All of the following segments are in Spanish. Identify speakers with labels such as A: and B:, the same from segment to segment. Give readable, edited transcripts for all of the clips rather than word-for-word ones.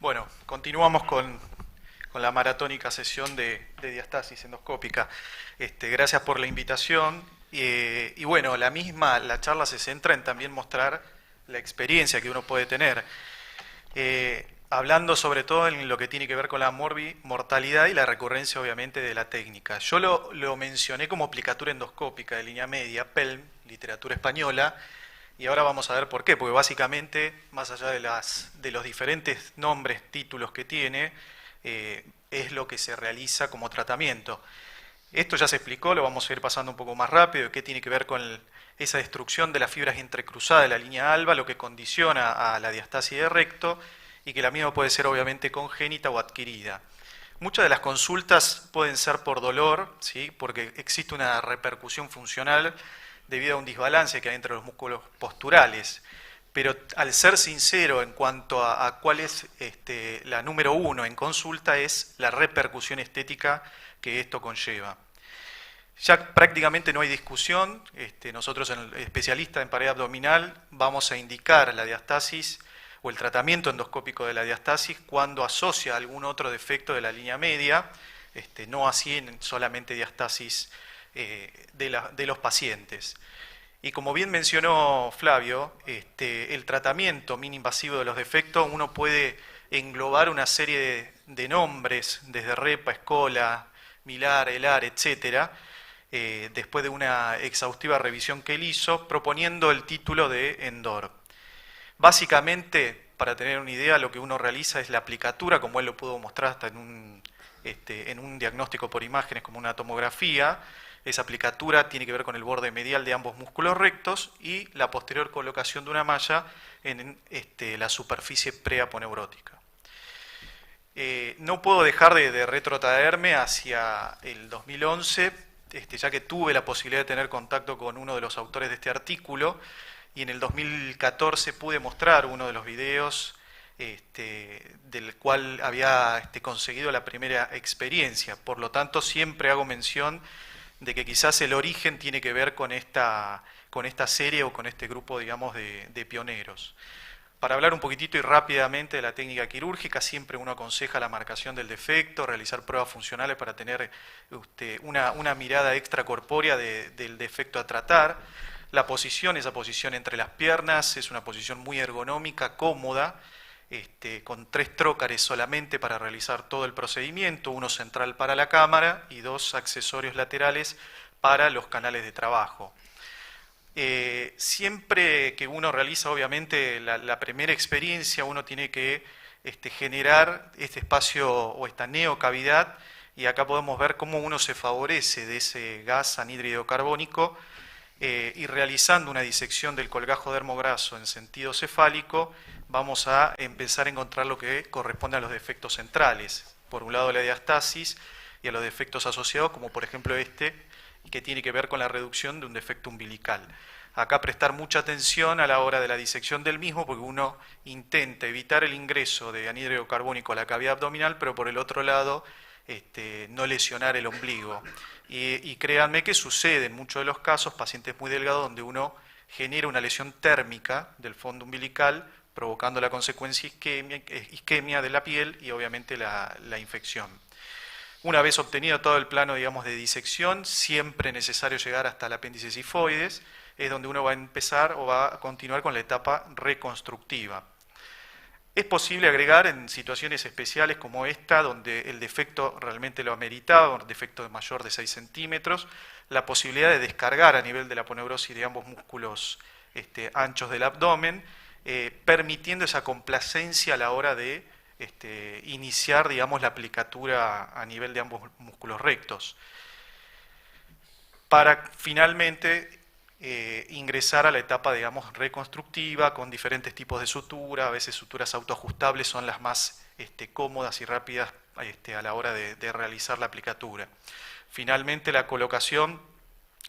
A: Bueno, continuamos con la maratónica sesión de diastasis endoscópica. Gracias por la invitación. Y bueno, la charla se centra en también mostrar la experiencia que uno puede tener, hablando sobre todo en lo que tiene que ver con la mortalidad y la recurrencia, obviamente, de la técnica. Yo lo mencioné como aplicatura endoscópica de línea media, PELM, literatura española, y ahora vamos a ver por qué, porque básicamente, más allá de los diferentes nombres, títulos que tiene, es lo que se realiza como tratamiento. Esto ya se explicó, lo vamos a ir pasando un poco más rápido, qué tiene que ver con esa destrucción de las fibras entrecruzadas de la línea alba, lo que condiciona a la diastasis de recto, y que la misma puede ser obviamente congénita o adquirida. Muchas de las consultas pueden ser por dolor, ¿sí? Porque existe una repercusión funcional debido a un desbalance que hay entre los músculos posturales. Pero al ser sincero en cuanto a cuál es la número uno en consulta, es la repercusión estética que esto conlleva. Ya prácticamente no hay discusión. Nosotros, en el especialista en pared abdominal, vamos a indicar la diastasis o el tratamiento endoscópico de la diastasis cuando asocia algún otro defecto de la línea media, no así en solamente diastasis de los pacientes. Y como bien mencionó Flavio, el tratamiento mini-invasivo de los defectos, uno puede englobar una serie de nombres, desde REPA, ESCOLA, MILAR, ELAR, etcétera, después de una exhaustiva revisión que él hizo, proponiendo el título de ENDOR. Básicamente, para tener una idea, lo que uno realiza es la aplicatura, como él lo pudo mostrar hasta en un diagnóstico por imágenes como una tomografía. Esa aplicatura tiene que ver con el borde medial de ambos músculos rectos y la posterior colocación de una malla en la superficie preaponeurótica. No puedo dejar de retrotraerme hacia el 2011, ya que tuve la posibilidad de tener contacto con uno de los autores de este artículo, y en el 2014 pude mostrar uno de los videos del cual había conseguido la primera experiencia. Por lo tanto, siempre hago mención de que quizás el origen tiene que ver con esta serie o con este grupo, digamos, de pioneros. Para hablar un poquitito y rápidamente de la técnica quirúrgica, siempre uno aconseja la marcación del defecto, realizar pruebas funcionales para tener una mirada extracorpórea del defecto a tratar. La posición, esa posición entre las piernas, es una posición muy ergonómica, cómoda, con 3 trócares solamente para realizar todo el procedimiento, uno central para la cámara y 2 accesorios laterales para los canales de trabajo. Siempre que uno realiza, obviamente, la primera experiencia, uno tiene que generar este espacio o esta neocavidad, y acá podemos ver cómo uno se favorece de ese gas anhídrido carbónico, y realizando una disección del colgajo dermograso en sentido cefálico, vamos a empezar a encontrar lo que corresponde a los defectos centrales. Por un lado, la diastasis, y a los defectos asociados, como por ejemplo que tiene que ver con la reducción de un defecto umbilical. Acá prestar mucha atención a la hora de la disección del mismo, porque uno intenta evitar el ingreso de anhídrido carbónico a la cavidad abdominal, pero por el otro lado no lesionar el ombligo. Y créanme que sucede en muchos de los casos, pacientes muy delgados, donde uno genera una lesión térmica del fondo umbilical, provocando la consecuencia isquemia de la piel y obviamente la infección. Una vez obtenido todo el plano, digamos, de disección, siempre es necesario llegar hasta el apéndice sifoides, es donde uno va a empezar o va a continuar con la etapa reconstructiva. Es posible agregar en situaciones especiales como esta, donde el defecto realmente lo ameritaba, un defecto mayor de 6 centímetros, la posibilidad de descargar a nivel de la aponeurosis de ambos músculos anchos del abdomen, permitiendo esa complacencia a la hora de iniciar, digamos, la aplicatura a nivel de ambos músculos rectos, para finalmente ingresar a la etapa, digamos, reconstructiva, con diferentes tipos de sutura. A veces suturas autoajustables son las más cómodas y rápidas a la hora de realizar la aplicatura. Finalmente, la colocación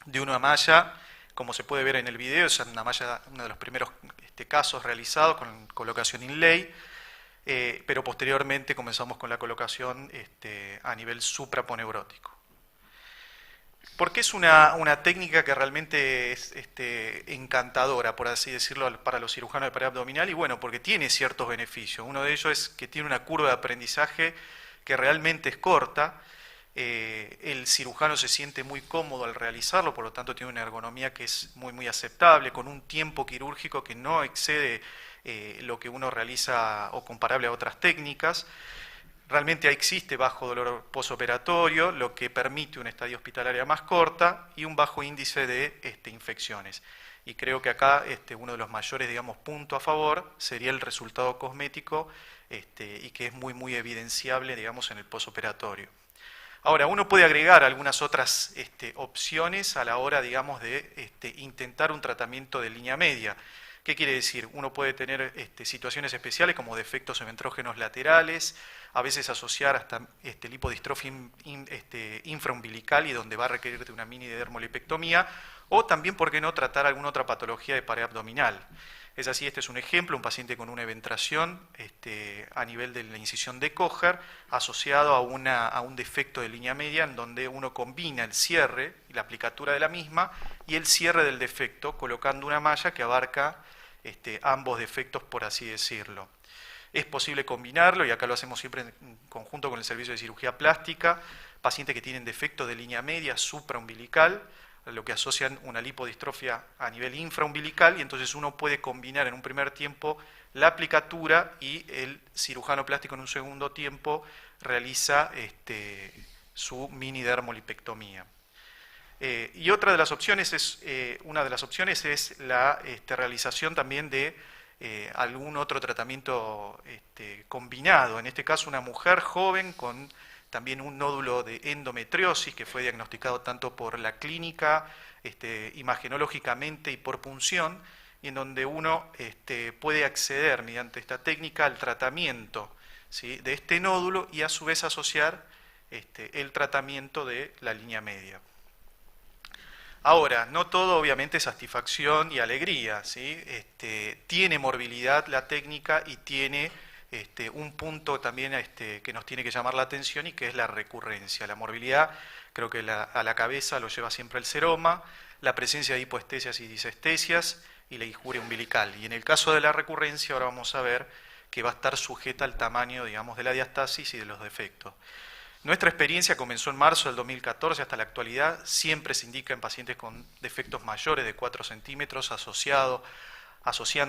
A: de una malla, como se puede ver en el video, es una malla, uno de los primeros casos realizados con colocación inlay, pero posteriormente comenzamos con la colocación a nivel supraponeurótico. Porque es una técnica que realmente es encantadora, por así decirlo, para los cirujanos de pared abdominal, y bueno, porque tiene ciertos beneficios. Uno de ellos es que tiene una curva de aprendizaje que realmente es corta. El cirujano se siente muy cómodo al realizarlo, por lo tanto tiene una ergonomía que es muy aceptable, con un tiempo quirúrgico que no excede lo que uno realiza o comparable a otras técnicas. Realmente existe bajo dolor posoperatorio, lo que permite una estadía hospitalaria más corta y un bajo índice de infecciones. Y creo que acá uno de los mayores, digamos, puntos a favor sería el resultado cosmético y que es muy evidenciable, digamos, en el posoperatorio. Ahora, uno puede agregar algunas otras opciones a la hora, digamos, de intentar un tratamiento de línea media. ¿Qué quiere decir? Uno puede tener situaciones especiales como defectos eventrógenos laterales, a veces asociar hasta lipodistrofia infraumbilical y donde va a requerir de una mini dermolipectomía, o también, ¿por qué no?, tratar alguna otra patología de pared abdominal. Es así, este es un ejemplo, un paciente con una eventración a nivel de la incisión de Kocher asociado a un defecto de línea media en donde uno combina el cierre y la aplicatura de la misma y el cierre del defecto colocando una malla que abarca ambos defectos, por así decirlo. Es posible combinarlo, y acá lo hacemos siempre en conjunto con el servicio de cirugía plástica, pacientes que tienen defecto de línea media supraumbilical, lo que asocian una lipodistrofia a nivel infraumbilical, y entonces uno puede combinar en un primer tiempo la aplicatura y el cirujano plástico en un segundo tiempo realiza su mini dermolipectomía. Y otra de las opciones es la realización también de algún otro tratamiento combinado. En este caso, una mujer joven con también un nódulo de endometriosis que fue diagnosticado tanto por la clínica, imagenológicamente y por punción, y en donde uno puede acceder mediante esta técnica al tratamiento, ¿sí?, de este nódulo y a su vez asociar el tratamiento de la línea media. Ahora, no todo obviamente es satisfacción y alegría, ¿sí? Tiene morbilidad la técnica y tiene un punto también que nos tiene que llamar la atención, y que es la recurrencia. La morbilidad, creo que a la cabeza lo lleva siempre el seroma, la presencia de hipoestesias y disestesias y la injuria umbilical. Y en el caso de la recurrencia, ahora vamos a ver que va a estar sujeta al tamaño, digamos, de la diastasis y de los defectos. Nuestra experiencia comenzó en marzo del 2014 hasta la actualidad. Siempre se indica en pacientes con defectos mayores de 4 centímetros asociando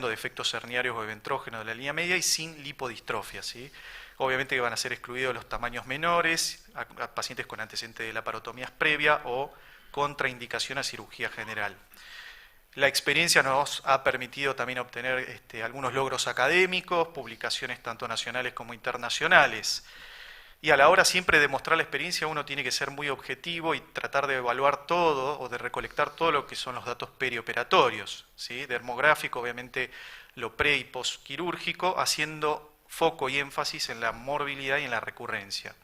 A: defectos herniarios o eventrógenos de la línea media y sin lipodistrofia, ¿sí? Obviamente que van a ser excluidos los tamaños menores, a pacientes con antecedentes de laparotomías previa o contraindicación a cirugía general. La experiencia nos ha permitido también obtener algunos logros académicos, publicaciones tanto nacionales como internacionales. Y a la hora siempre de mostrar la experiencia uno tiene que ser muy objetivo y tratar de evaluar todo o de recolectar todo lo que son los datos perioperatorios, ¿sí? Dermográfico, obviamente lo pre y postquirúrgico, haciendo foco y énfasis en la morbilidad y en la recurrencia.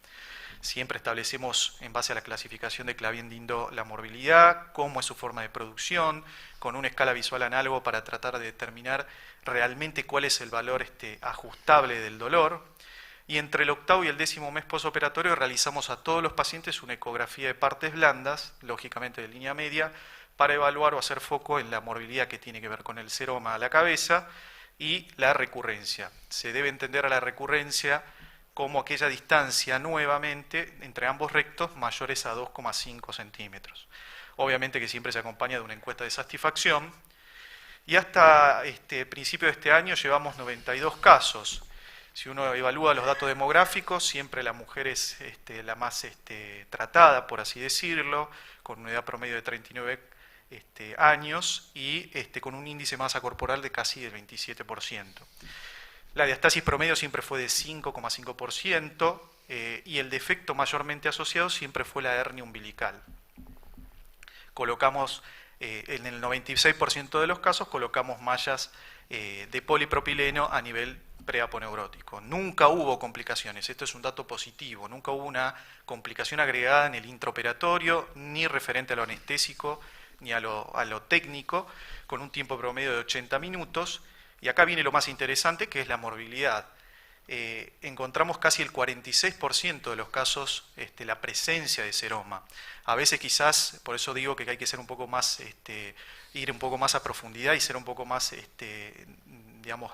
A: Siempre establecemos en base a la clasificación de Clavien-Dindo la morbilidad, cómo es su forma de producción, con una escala visual análogo para tratar de determinar realmente cuál es el valor ajustable del dolor. Y entre el 8º y el 10º mes posoperatorio realizamos a todos los pacientes una ecografía de partes blandas, lógicamente de línea media, para evaluar o hacer foco en la morbilidad que tiene que ver con el seroma a la cabeza y la recurrencia. Se debe entender a la recurrencia como aquella distancia nuevamente entre ambos rectos mayores a 2,5 centímetros. Obviamente que siempre se acompaña de una encuesta de satisfacción. Y hasta principio de este año llevamos 92 casos. Si uno evalúa los datos demográficos, siempre la mujer es la más tratada, por así decirlo, con una edad promedio de 39 años y con un índice de masa corporal de casi del 27%. La diastasis promedio siempre fue de 5,5% y el defecto mayormente asociado siempre fue la hernia umbilical. Colocamos, en el 96% de los casos, colocamos mallas de polipropileno a nivel preaponeurótico. Nunca hubo complicaciones, esto es un dato positivo, nunca hubo una complicación agregada en el intraoperatorio, ni referente a lo anestésico, ni a lo técnico, con un tiempo promedio de 80 minutos. Y acá viene lo más interesante, que es la morbilidad. encontramos casi el 46% de los casos la presencia de seroma. A veces quizás, por eso digo que hay que ser un poco más, ir un poco más a profundidad y ser un poco más, digamos,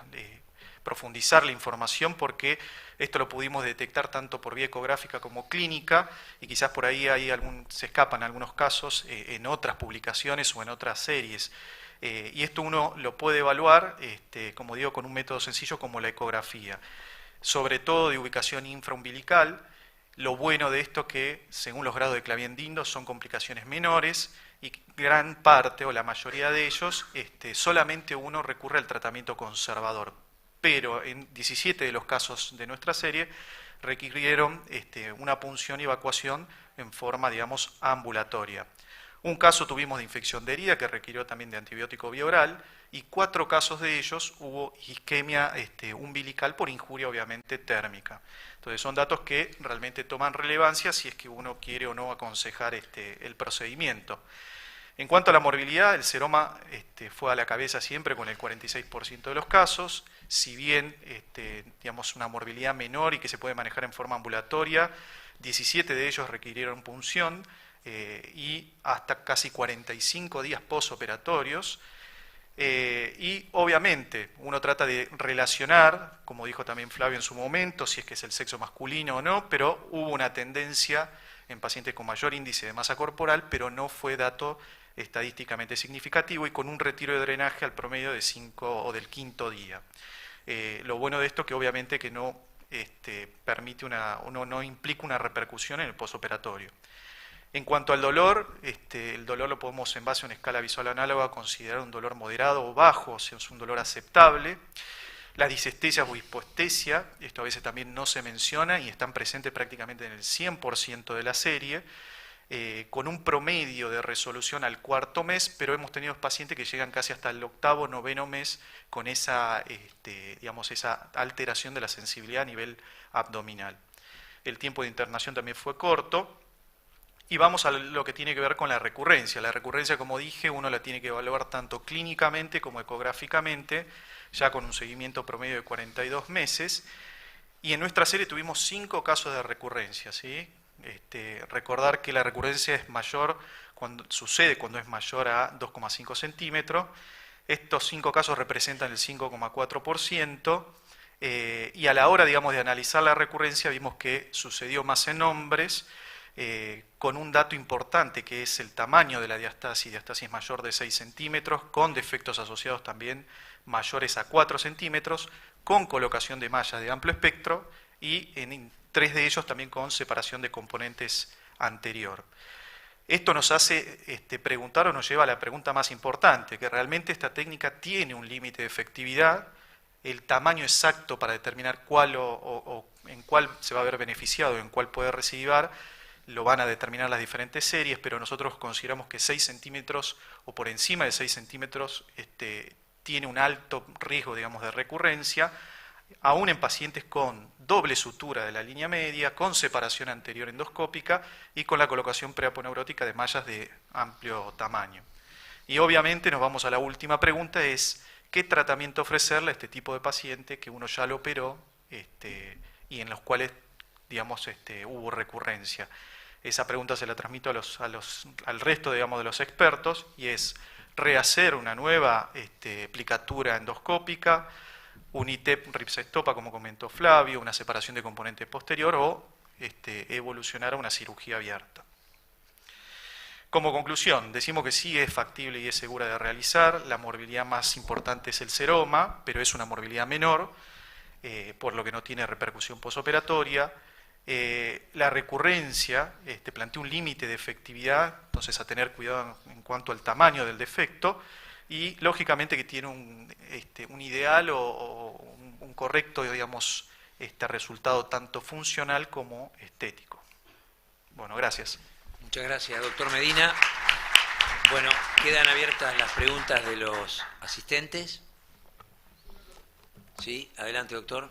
A: profundizar la información, porque esto lo pudimos detectar tanto por vía ecográfica como clínica, y quizás por ahí se escapan algunos casos en otras publicaciones o en otras series. Y esto uno lo puede evaluar, como digo, con un método sencillo como la ecografía, sobre todo de ubicación infraumbilical. Lo bueno de esto que, según los grados de Clavien-Dindo, son complicaciones menores, y gran parte o la mayoría de ellos solamente uno recurre al tratamiento conservador. Pero en 17 de los casos de nuestra serie requirieron una punción y evacuación en forma, digamos, ambulatoria. Un caso tuvimos de infección de herida que requirió también de antibiótico bioral, y 4 casos de ellos hubo isquemia umbilical por injuria obviamente térmica. Entonces son datos que realmente toman relevancia si es que uno quiere o no aconsejar el procedimiento. En cuanto a la morbilidad, el seroma fue a la cabeza siempre con el 46% de los casos, si bien digamos una morbilidad menor y que se puede manejar en forma ambulatoria, 17 de ellos requirieron punción y hasta casi 45 días posoperatorios. Y obviamente uno trata de relacionar, como dijo también Flavio en su momento, si es que es el sexo masculino o no, pero hubo una tendencia en pacientes con mayor índice de masa corporal, pero no fue dato estadísticamente significativo, y con un retiro de drenaje al promedio de 5 o del quinto día. Lo bueno de esto que obviamente que no permite no implica una repercusión en el posoperatorio. En cuanto al dolor, el dolor lo podemos, en base a una escala visual análoga, considerar un dolor moderado o bajo, o sea, es un dolor aceptable. Las disestesias o hipoestesia, esto a veces también no se menciona y están presentes prácticamente en el 100% de la serie, con un promedio de resolución al cuarto mes, pero hemos tenido pacientes que llegan casi hasta el octavo, noveno mes con esa, digamos, esa alteración de la sensibilidad a nivel abdominal. El tiempo de internación también fue corto. Y vamos a lo que tiene que ver con la recurrencia. La recurrencia, como dije, uno la tiene que evaluar tanto clínicamente como ecográficamente, ya con un seguimiento promedio de 42 meses. Y en nuestra serie tuvimos 5 casos de recurrencia, ¿sí? Recordar que la recurrencia es mayor, sucede cuando es mayor a 2,5 centímetros. Estos 5 casos representan el 5,4%. Y a la hora, digamos, de analizar la recurrencia, vimos que sucedió más en hombres, con un dato importante que es el tamaño de la diastasis mayor de 6 centímetros, con defectos asociados también mayores a 4 centímetros, con colocación de mallas de amplio espectro, y en 3 de ellos también con separación de componentes anterior. Esto nos hace preguntar, o nos lleva a la pregunta más importante, que realmente esta técnica tiene un límite de efectividad. El tamaño exacto para determinar cuál en cuál se va a ver beneficiado, en cuál puede recidivar, lo van a determinar las diferentes series, pero nosotros consideramos que 6 centímetros o por encima de 6 centímetros tiene un alto riesgo, digamos, de recurrencia, aún en pacientes con doble sutura de la línea media, con separación anterior endoscópica y con la colocación preaponeurótica de mallas de amplio tamaño. Y obviamente nos vamos a la última pregunta, es ¿qué tratamiento ofrecerle a este tipo de paciente que uno ya lo operó y en los cuales, digamos, hubo recurrencia? Esa pregunta se la transmito al resto, digamos, de los expertos, y es rehacer una nueva aplicatura endoscópica, un ITEP ripsestopa, como comentó Flavio, una separación de componente posterior, o evolucionar a una cirugía abierta. Como conclusión, decimos que sí es factible y es segura de realizar. La morbilidad más importante es el seroma, pero es una morbilidad menor, por lo que no tiene repercusión posoperatoria. La recurrencia plantea un límite de efectividad, entonces a tener cuidado en cuanto al tamaño del defecto, y lógicamente que tiene un ideal o un correcto, digamos, resultado tanto funcional como estético. Bueno, gracias.
B: Muchas gracias, doctor Medina. Bueno, quedan abiertas las preguntas de los asistentes. Sí, adelante, doctor.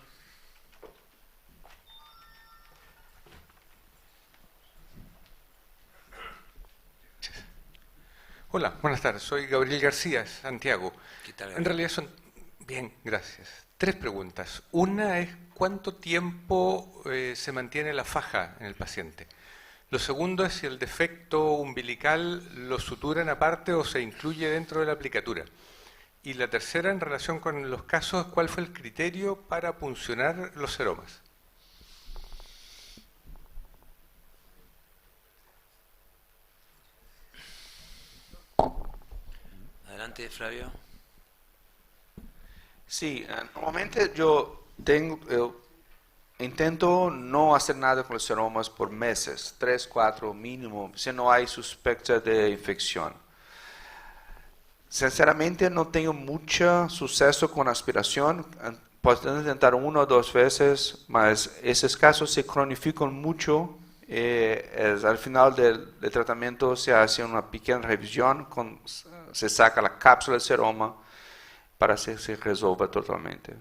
C: Hola, buenas tardes. Soy Gabriel García, Santiago.
B: ¿Qué tal,
C: En
B: Gabriel?
C: realidad son... Bien, gracias. Tres preguntas. Una es ¿cuánto tiempo se mantiene la faja en el paciente? Lo segundo es si el defecto umbilical lo suturan aparte o se incluye dentro de la aplicatura. Y la tercera, en relación con los casos, ¿cuál fue el criterio para puncionar los seromas?
B: Adelante, Flavio.
D: Sí, normalmente intento no hacer nada con los seromas por meses, 3, 4 mínimo, si no hay sospecha de infección. Sinceramente no tengo mucho suceso con aspiración, puedo intentar 1 o 2 veces, mas esos casos se cronifican mucho. Al final del tratamiento se hace una pequeña revisión, se saca la cápsula del seroma para que se resuelva totalmente.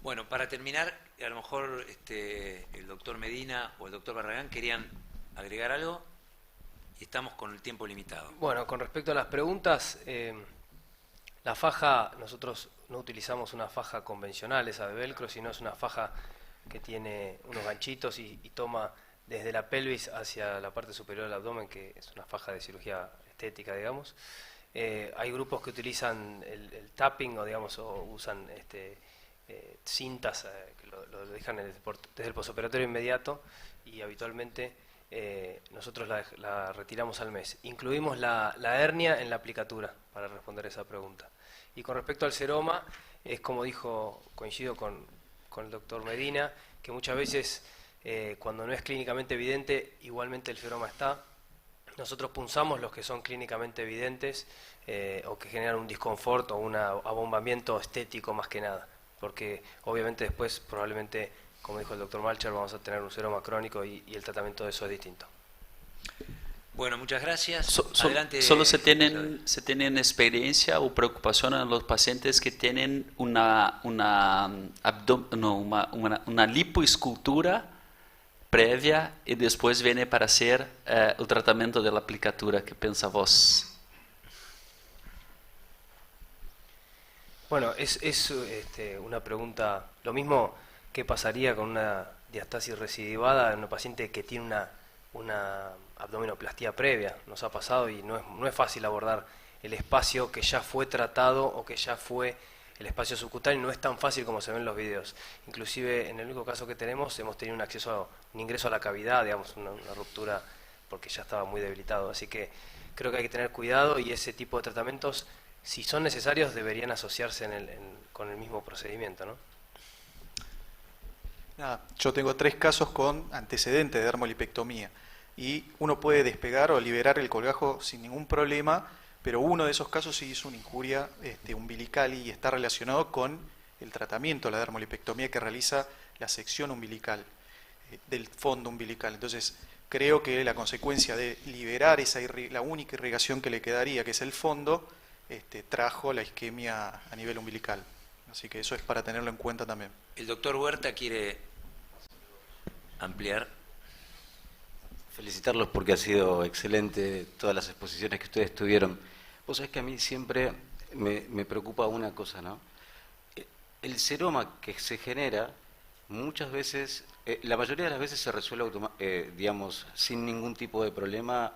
B: Bueno, para terminar, a lo mejor el doctor Medina o el doctor Barragán querían agregar algo y estamos con el tiempo limitado.
E: Bueno, con respecto a las preguntas, la faja, nosotros no utilizamos una faja convencional, esa de velcro, sino es una faja que tiene unos ganchitos y toma desde la pelvis hacia la parte superior del abdomen, que es una faja de cirugía estética, digamos. Hay grupos que utilizan el tapping o usan cintas que lo dejan desde el posoperatorio inmediato, y habitualmente nosotros la retiramos al mes. Incluimos la hernia en la aplicatura, para responder esa pregunta. Y con respecto al seroma, es como dijo, coincido con el doctor Medina, que muchas veces cuando no es clínicamente evidente, igualmente el seroma está. Nosotros punzamos los que son clínicamente evidentes o que generan un disconfort o un abombamiento estético más que nada, porque obviamente después probablemente, como dijo el doctor Malcher, vamos a tener un seroma crónico y el tratamiento de eso es distinto.
B: Bueno, muchas gracias.
F: Adelante. Solo se tienen experiencia o preocupación en los pacientes que tienen una lipoescultura previa y después viene para hacer el tratamiento de la aplicatura. ¿Qué piensa vos?
E: Bueno, es una pregunta, lo mismo que pasaría con una diastasis recidivada en un paciente que tiene una abdominoplastía previa. Nos ha pasado y no es fácil abordar el espacio que ya fue tratado o que ya fue el espacio subcutáneo. No es tan fácil como se ve en los videos. Inclusive en el único caso que tenemos hemos tenido un ingreso a la cavidad, digamos, una ruptura porque ya estaba muy debilitado. Así que creo que hay que tener cuidado, y ese tipo de tratamientos, si son necesarios, deberían asociarse con el mismo procedimiento, ¿no?
A: Yo tengo 3 casos con antecedentes de dermolipectomía y uno puede despegar o liberar el colgajo sin ningún problema, pero uno de esos casos sí hizo una injuria umbilical y está relacionado con el tratamiento de la dermolipectomía que realiza la sección umbilical, del fondo umbilical. Entonces creo que la consecuencia de liberar la única irrigación que le quedaría, que es el fondo, trajo la isquemia a nivel umbilical. Así que eso es para tenerlo en cuenta también.
B: El doctor Huerta quiere ampliar.
G: Felicitarlos porque ha sido excelente todas las exposiciones que ustedes tuvieron. Vos sabés que a mí siempre me preocupa una cosa, ¿no? El seroma que se genera muchas veces, la mayoría de las veces se resuelve digamos, sin ningún tipo de problema,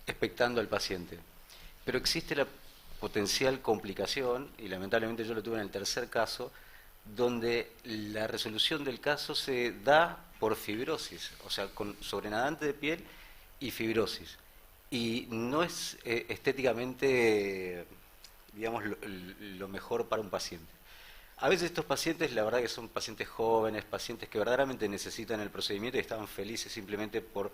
G: expectando al paciente. Pero existe la potencial complicación, y lamentablemente yo lo tuve en el tercer caso, donde la resolución del caso se da por fibrosis, o sea, con sobrenadante de piel y fibrosis. Y no es estéticamente, digamos, lo mejor para un paciente. A veces estos pacientes, la verdad que son pacientes jóvenes, pacientes que verdaderamente necesitan el procedimiento y estaban felices simplemente por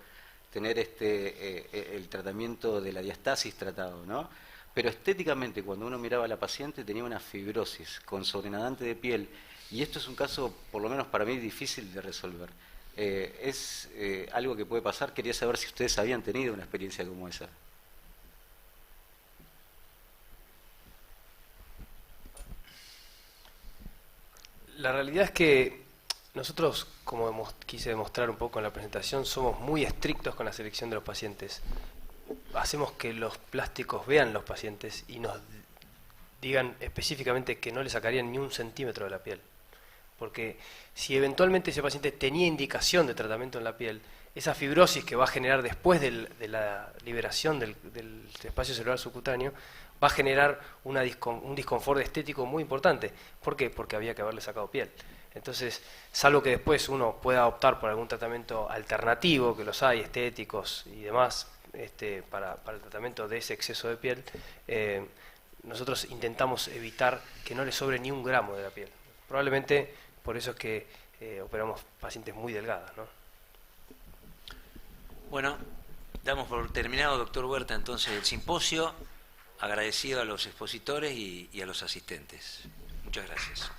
G: tener el tratamiento de la diastasis tratado, ¿no? Pero estéticamente, cuando uno miraba a la paciente, tenía una fibrosis con sobrenadante de piel, y esto es un caso, por lo menos para mí, difícil de resolver. Es algo que puede pasar. Quería saber si ustedes habían tenido una experiencia como esa.
E: La realidad es que nosotros, como quise demostrar un poco en la presentación, somos muy estrictos con la selección de los pacientes. Hacemos que los plásticos vean los pacientes y nos digan específicamente que no le sacarían ni 1 centímetro de la piel. Porque si eventualmente ese paciente tenía indicación de tratamiento en la piel, esa fibrosis que va a generar después de la liberación del espacio celular subcutáneo, va a generar un disconfort estético muy importante. ¿Por qué? Porque había que haberle sacado piel. Entonces, salvo que después uno pueda optar por algún tratamiento alternativo, que los hay, estéticos y demás, para el tratamiento de ese exceso de piel, nosotros intentamos evitar que no le sobre ni 1 gramo de la piel. Probablemente por eso es que operamos pacientes muy delgadas, ¿no?
B: Bueno, damos por terminado, doctor Huerta, entonces el simposio. Agradecido a los expositores y a los asistentes. Muchas gracias.